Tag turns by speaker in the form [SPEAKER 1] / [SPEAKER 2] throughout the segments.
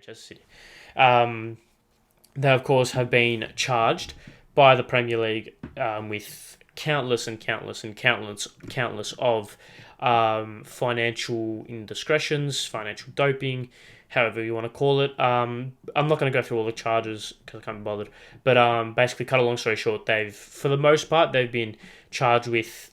[SPEAKER 1] Manchester City. They, of course, have been charged by the Premier League with countless of financial indiscretions, financial doping, however you want to call it. I'm not going to go through all the charges because I can't be bothered. But basically, cut a long story short, for the most part, they've been charged with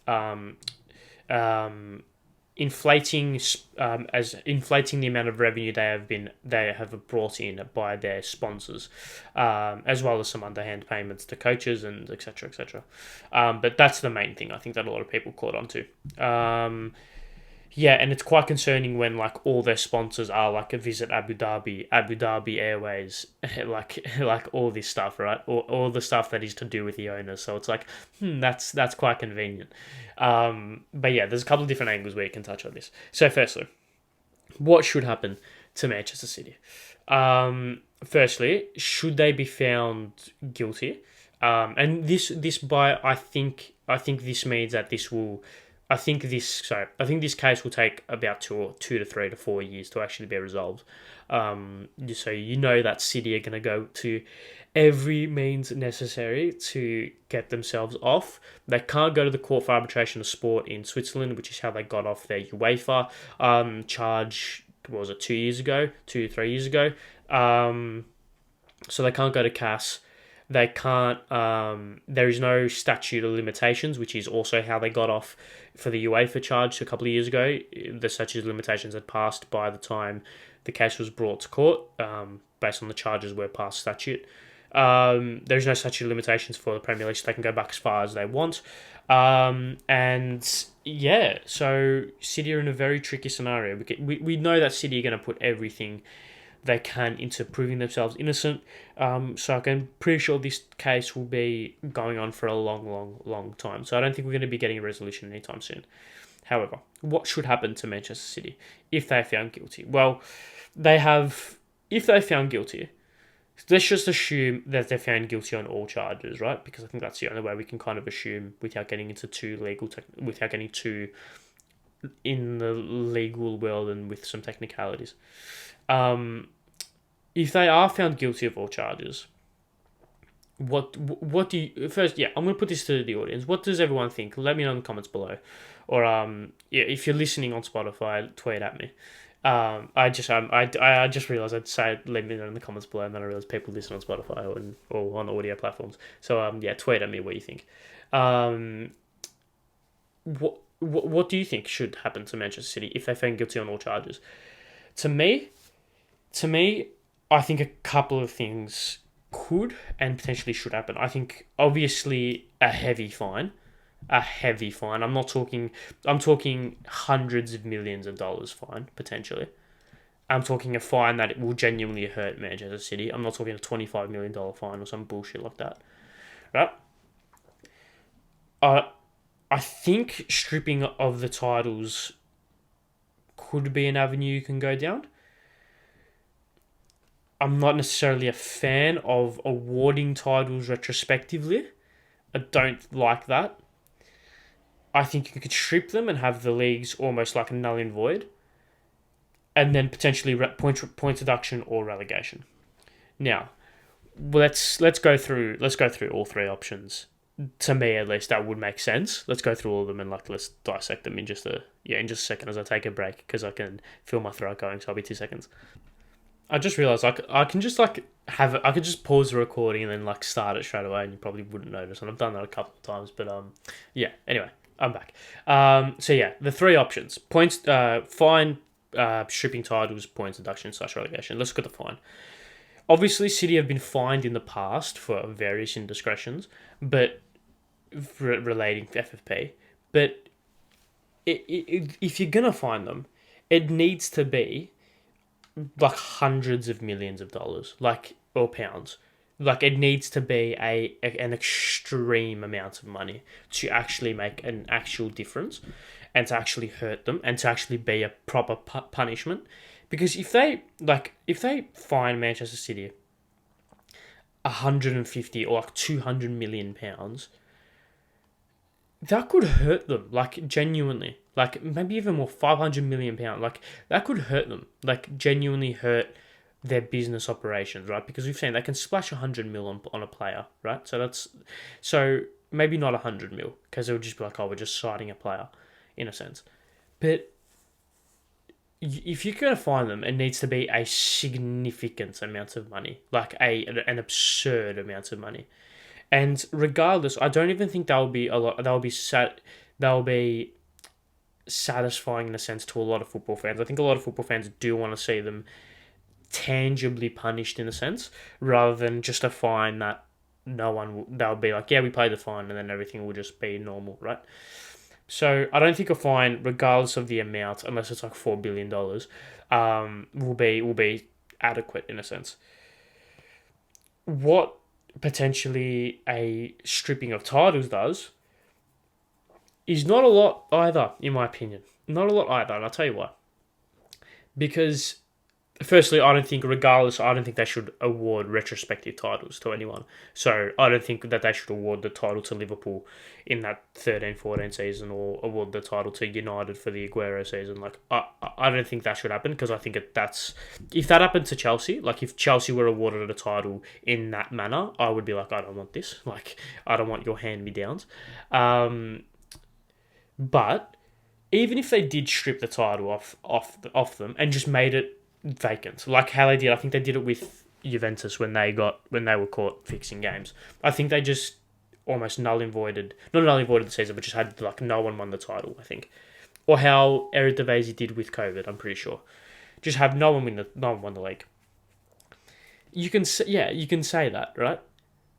[SPEAKER 1] inflating the amount of revenue they have brought in by their sponsors, as well as some underhand payments to coaches and etc. etc. But that's the main thing I think that a lot of people caught on to. Yeah, and it's quite concerning when like all their sponsors are like a Visit Abu Dhabi Airways, like all this stuff, right? All the stuff that is to do with the owners. So it's like, that's quite convenient. But yeah, there's a couple of different angles where you can touch on this. So firstly, what should happen to Manchester City? Firstly, should they be found guilty? And this by I think this means that this will. I think this case will take about 2 to 3 to 4 years to actually be resolved. So you know that City are going to go to every means necessary to get themselves off. They can't go to the Court for Arbitration of Sport in Switzerland, which is how they got off their UEFA charge. What was it, 2 to 3 years ago? So they can't go to CAS. They can't. There is no statute of limitations, which is also how they got off for the UEFA charge a couple of years ago. The statute of limitations had passed by the time the case was brought to court, based on the charges were past statute. There's no statute of limitations for the Premier League, so they can go back as far as they want. And yeah, so City are in a very tricky scenario. We know that City are going to put everything they can into proving themselves innocent. So I'm pretty sure this case will be going on for a long time. So I don't think we're going to be getting a resolution anytime soon. However, what should happen to Manchester City if they're found guilty? Well, if they're found guilty, let's just assume that they're found guilty on all charges, right? Because I think that's the only way we can kind of assume without getting into without getting too in the legal world and with some technicalities. If they are found guilty of all charges, what do you first? Yeah, I'm gonna put this to the audience. What does everyone think? Let me know in the comments below, or yeah, if you're listening on Spotify, tweet at me. I just realized I'd say let me know in the comments below, and then I realized people listen on Spotify or on audio platforms. So yeah, tweet at me what you think. What do you think should happen to Manchester City if they're found guilty on all charges? To me, I think a couple of things could and potentially should happen. I think obviously a heavy fine. I'm talking hundreds of millions of dollars fine, potentially. I'm talking a fine that it will genuinely hurt Manchester City. I'm not talking a $25 million fine or some bullshit like that. Right? I think stripping of the titles could be an avenue you can go down. I'm not necessarily a fan of awarding titles retrospectively. I don't like that. I think you could strip them and have the leagues almost like a null and void, and then potentially point deduction or relegation. Now, let's go through all three options. To me, at least, that would make sense. Let's go through all of them and let's dissect them in just a second as I take a break because I can feel my throat going. So I'll be 2 seconds. I just realised I can just I could just pause the recording and then start it straight away, and you probably wouldn't notice. And I've done that a couple of times, but yeah. Anyway, I'm back. So yeah, the three options: points, fine, stripping titles, points deduction / relegation. Let's look at the fine. Obviously, City have been fined in the past for various indiscretions, but relating to FFP. But if you're gonna fine them, it needs to be hundreds of millions of dollars, or pounds. It needs to be an extreme amount of money to actually make an actual difference, and to actually hurt them, and to actually be a proper punishment. Because if they fine Manchester City 150 or 200 million pounds, that could hurt them, genuinely. Maybe even more, 500 million pounds. That could hurt them. Genuinely hurt their business operations, right? Because we've seen they can splash 100 mil on a player, right? So maybe not 100 mil because it would just be like, oh, we're just citing a player, in a sense. But if you're going to find them, it needs to be a significant amount of money, like an absurd amount of money. And regardless, I don't even think they'll be a lot. They'll be satisfying in a sense to a lot of football fans. I think a lot of football fans do want to see them tangibly punished in a sense, rather than just a fine that they'll be like, yeah, we paid the fine, and then everything will just be normal, right? So I don't think a fine, regardless of the amount, unless it's like $4 billion, will be adequate in a sense. What potentially a stripping of titles does is not a lot either, in my opinion. Not a lot either, and I'll tell you why. Because firstly, I don't think they should award retrospective titles to anyone. So I don't think that they should award the title to Liverpool in that 13-14 season, or award the title to United for the Aguero season. Like, I don't think that should happen, because I think that's... If that happened to Chelsea, like if Chelsea were awarded a title in that manner, I would be like, I don't want this. Like, I don't want your hand-me-downs. But even if they did strip the title off them and just made it vacant, like how they did. I think they did it with Juventus when they were caught fixing games. I think they just almost not null and voided the season, but just had like no one won the title. I think, or how Eredivisie did with COVID. I'm pretty sure, just have no one won the league. You can say that, right?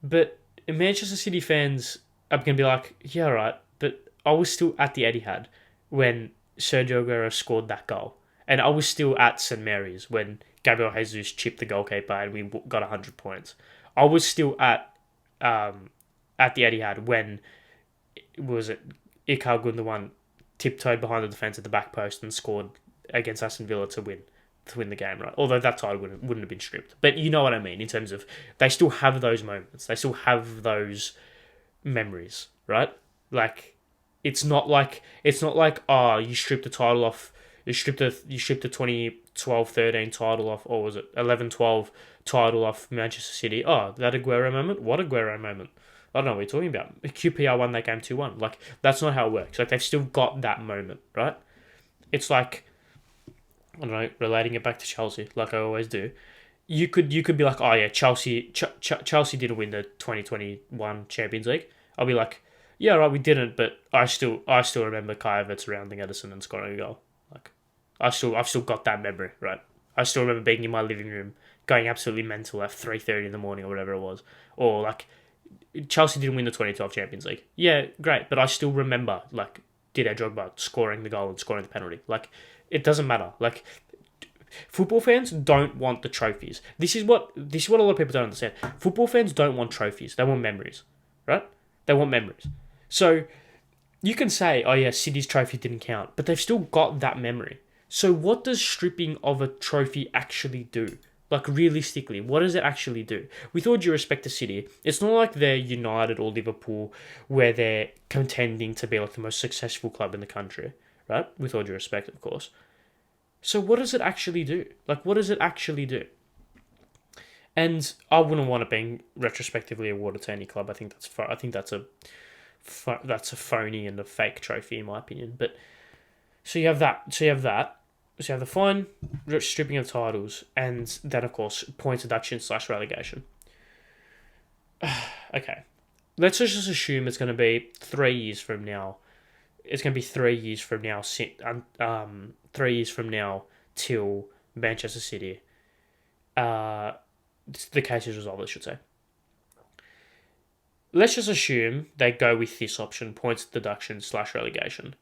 [SPEAKER 1] But Manchester City fans are going to be like, yeah, right, but I was still at the Etihad when Sergio Aguero scored that goal. And I was still at St. Mary's when Gabriel Jesus chipped the goalkeeper and we got 100 points. I was still at the Etihad when, Ilkay Gundogan tiptoed behind the defence at the back post and scored against Aston Villa to win the game, right? Although that title wouldn't have been stripped. But you know what I mean, in terms of they still have those moments. They still have those memories, right? Like, it's not like you stripped the title off. You stripped the 2012-13 title off, or was it 11-12 title off Manchester City? Oh, that Aguero moment? What Aguero moment? I don't know what you're talking about. QPR won that game 2-1. Like, that's not how it works. Like, they've still got that moment, right? It's like, I don't know, relating it back to Chelsea, like I always do. You could be like, oh yeah, Chelsea didn't win the 2021 Champions League. I'll be like, yeah, right, we didn't, but I still remember Kai Havertz rounding Edison and scoring a goal. Like, I've still got that memory, right? I still remember being in my living room, going absolutely mental at 3:30 in the morning or whatever it was. Or like, Chelsea didn't win the 2012 Champions League. Yeah, great, but I still remember like Didier Drogba scoring the goal and scoring the penalty. Like, it doesn't matter. Like, football fans don't want the trophies. This is what a lot of people don't understand. Football fans don't want trophies. They want memories, right? They want memories. So you can say, oh yeah, City's trophy didn't count, but they've still got that memory. So what does stripping of a trophy actually do? Like, realistically, what does it actually do? With all due respect to City, it's not like they're United or Liverpool where they're contending to be like the most successful club in the country, right? With all due respect, of course. So what does it actually do? Like, what does it actually do? And I wouldn't want it being retrospectively awarded to any club. I think that's a phony and a fake trophy, in my opinion. But so you have that. So you have the fine, stripping of titles, and then of course points deduction / relegation. Okay, let's just assume it's going to be 3 years from now. It's going to be 3 years from now. 3 years from now till Manchester City. The case is resolved, I should say. Let's just assume they go with this option, points deduction / relegation.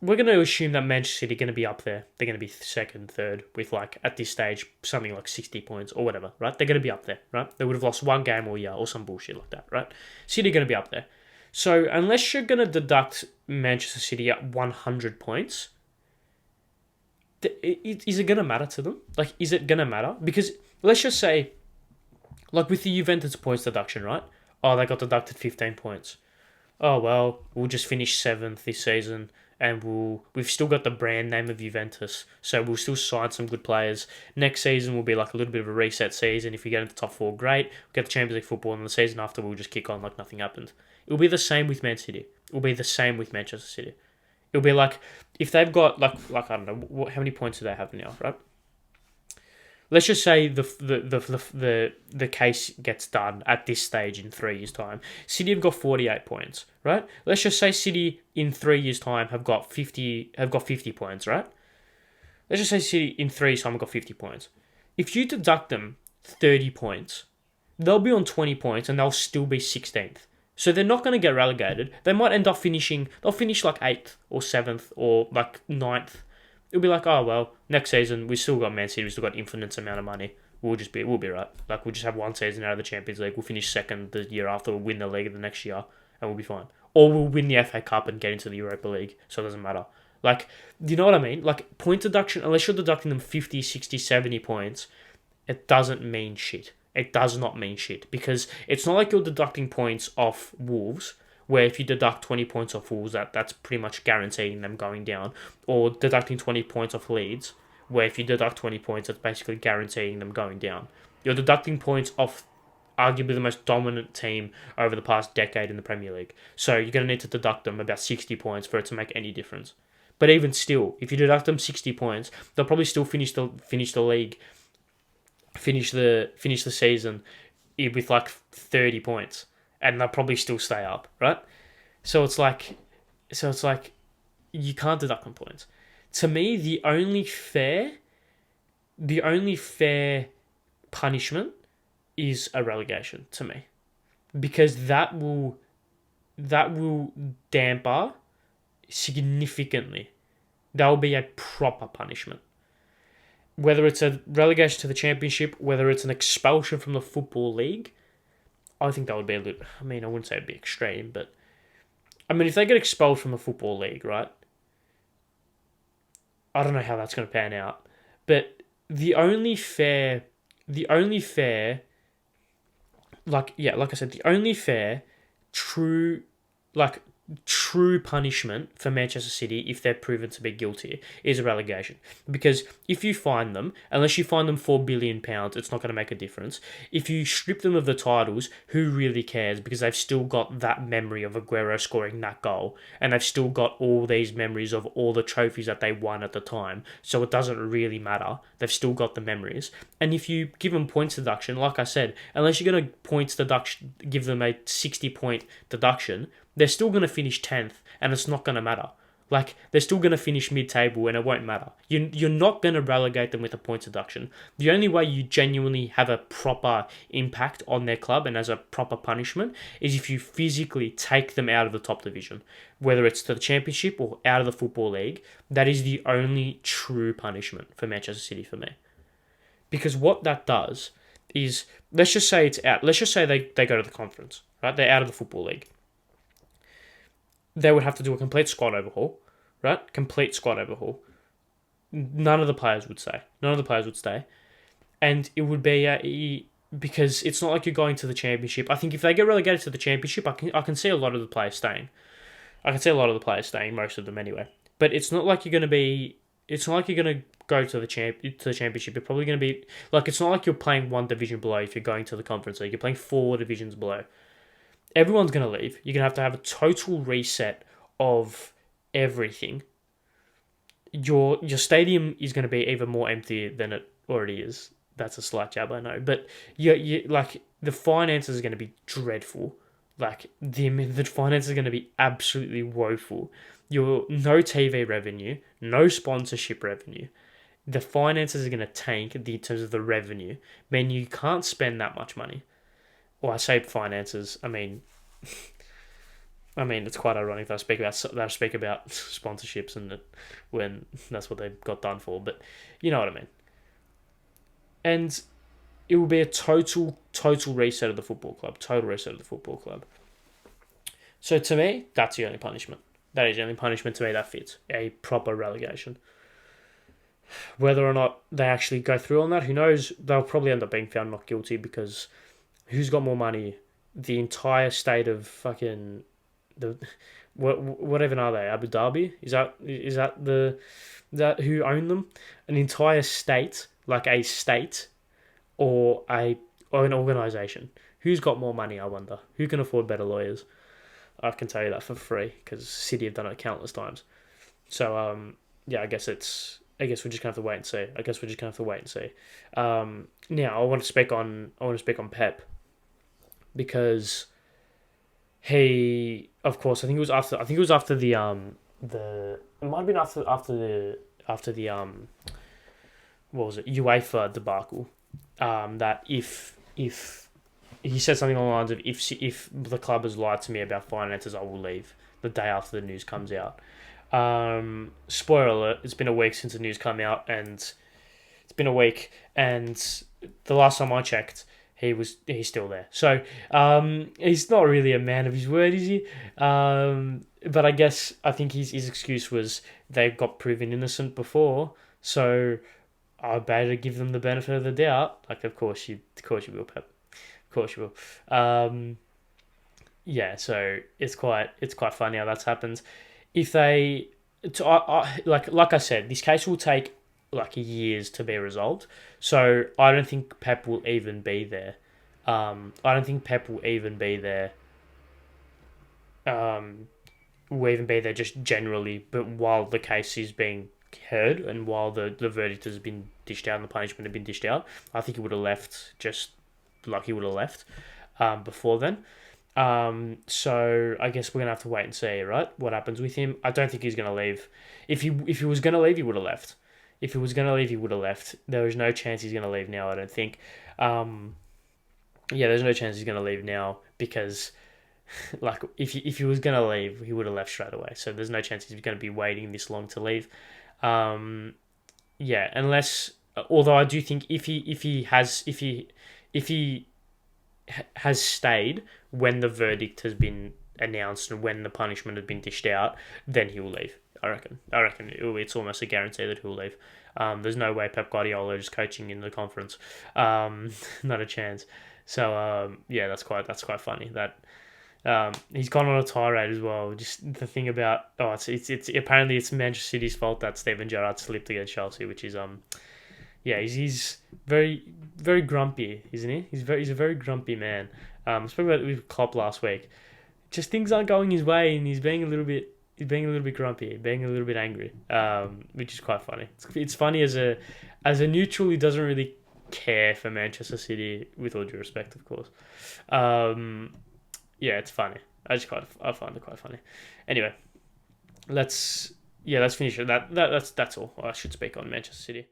[SPEAKER 1] We're going to assume that Manchester City are going to be up there. They're going to be second, third, with like, at this stage, something like 60 points or whatever, right? They're going to be up there, right? They would have lost one game all year or some bullshit like that, right? City are going to be up there. So unless you're going to deduct Manchester City at 100 points, is it going to matter to them? Like, is it going to matter? Because let's just say, like with the Juventus points deduction, right? Oh, they got deducted 15 points. Oh, well, we'll just finish 7th this season and we've still got the brand name of Juventus, so we'll still sign some good players. Next season will be like a little bit of a reset season. If we get into the top four, great. We'll get the Champions League football, and the season after we'll just kick on like nothing happened. It'll be the same with Man City. It'll be the same with Manchester City. It'll be like if they've got like I don't know how many points do they have now, right? Let's just say the case gets done at this stage in 3 years' time. City have got 48 points, right? Let's just say City in 3 years' time have got 50 points, right? Let's just say City in 3 years' time have got 50 points. If you deduct them 30 points, they'll be on 20 points and they'll still be 16th. So they're not going to get relegated. They might end up they'll finish like 8th or 7th or like 9th. It'll be like, oh, well, next season, we still got Man City, we still got infinite amount of money. We'll be right. Like, we'll just have one season out of the Champions League. We'll finish second the year after, we'll win the League the next year, and we'll be fine. Or we'll win the FA Cup and get into the Europa League, so it doesn't matter. Like, do you know what I mean? Like, point deduction, unless you're deducting them 50, 60, 70 points, it doesn't mean shit. It does not mean shit. Because it's not like you're deducting points off Wolves, where if you deduct 20 points off Wolves, that's pretty much guaranteeing them going down. Or deducting 20 points off Leeds, where if you deduct 20 points, that's basically guaranteeing them going down. You're deducting points off arguably the most dominant team over the past decade in the Premier League. So you're going to need to deduct them about 60 points for it to make any difference. But even still, if you deduct them 60 points, they'll probably still finish the league, finish the season with like 30 points. And they'll probably still stay up, right? So it's like you can't deduct them points. To me, the only fair punishment is a relegation to me, because that will damper significantly. That will be a proper punishment. Whether it's a relegation to the Championship, whether it's an expulsion from the Football League, I think that would be a little... I mean, I wouldn't say it'd be extreme, but... I mean, if they get expelled from the Football League, right? I don't know how that's going to pan out. But the only fair... Like I said, the only fair, true punishment for Manchester City, if they're proven to be guilty, is a relegation. Because if you fine them, unless you fine them £4 billion, it's not going to make a difference. If you strip them of the titles, who really cares? Because they've still got that memory of Aguero scoring that goal, and they've still got all these memories of all the trophies that they won at the time, so it doesn't really matter. They've still got the memories. And if you give them points deduction, like I said, unless you're going to give them a 60-point deduction, they're still going to finish 10th, and it's not going to matter. Like, they're still going to finish mid-table, and it won't matter. You're not going to relegate them with a points deduction. The only way you genuinely have a proper impact on their club and as a proper punishment is if you physically take them out of the top division, whether it's to the Championship or out of the Football League. That is the only true punishment for Manchester City for me. Because what that does is, let's just say it's out. Let's just say they go to the conference, right? They're out of the Football League. They would have to do a complete squad overhaul, right? Complete squad overhaul. None of the players would stay. And it would be because it's not like you're going to the Championship. I think if they get relegated to the Championship, I can see a lot of the players staying. Most of them anyway. But it's not like you're going to be. It's not like you're going to go to the Championship. You're probably going to be like, it's not like you're playing one division below if you're going to the Conference League. You're playing 4 divisions below. Everyone's going to leave. You're going to have a total reset of everything. Your stadium is going to be even more empty than it already is. That's a slight jab, I know. But you like, the finances are going to be dreadful. Like, the finances are going to be absolutely woeful. No TV revenue, no sponsorship revenue. The finances are going to tank in terms of the revenue. Man, you can't spend that much money. Well, I say finances. I mean, it's quite ironic that I speak about sponsorships and when that's what they got done for. But you know what I mean. And it will be a total reset of the football club. Total reset of the football club. So to me, that's the only punishment. That is the only punishment to me that fits. A proper relegation. Whether or not they actually go through on that, who knows? They'll probably end up being found not guilty because who's got more money? The entire state of fucking the what even are they? Abu Dhabi? Is that who own them? An entire state, like a state or an organization. Who's got more money? I wonder. Who can afford better lawyers? I can tell you that for free because City have done it countless times. So yeah, I guess we're just gonna have to wait and see. Now I want to speak on Pep because he, of course, I think it was after the it might have been after the what was it, UEFA debacle, that if he said something along the lines of if the club has lied to me about finances, I will leave the day after the news comes out. Spoiler alert, it's been a week since the news came out, and it's been a week, and the last time I checked, he's still there. So he's not really a man of his word, is he? But I think his excuse was they got proven innocent before, so I better give them the benefit of the doubt. Like, of course you will, Pep. Of course you will. Yeah, so it's quite funny how that's happened. If they, like I said, this case will take like years to be resolved. So I don't think Pep will even be there. I don't think Pep will even be there. Um, will even be there just generally, but while the case is being heard and while the verdict has been dished out and the punishment had been dished out, I think he would have left just like he would have left before then. So I guess we're gonna have to wait and see, right? What happens with him? I don't think he's gonna leave. If he was gonna leave, he would have left. If he was gonna leave, he would have left. There is no chance he's gonna leave now. I don't think. Um, yeah, there's no chance he's gonna leave now because, like, if he was gonna leave, he would have left straight away. So there's no chance he's gonna be waiting this long to leave. Um, yeah, unless, although I do think if he has stayed when the verdict has been announced and when the punishment has been dished out, then he will leave. I reckon. It's almost a guarantee that he'll leave. There's no way Pep Guardiola is coaching in the conference. Not a chance. So yeah, that's quite funny. That he's gone on a tirade as well. Just the thing about it's apparently it's Manchester City's fault that Steven Gerrard slipped against Chelsea, which is yeah, he's very, very grumpy, isn't he? He's a very grumpy man. I spoke about it with Klopp last week. Just things aren't going his way, and he's being a little bit grumpy, being a little bit angry, which is quite funny. It's funny as a neutral who doesn't really care for Manchester City, with all due respect, of course. Yeah, it's funny. I find it quite funny. Anyway, let's finish it. That's all I should speak on Manchester City.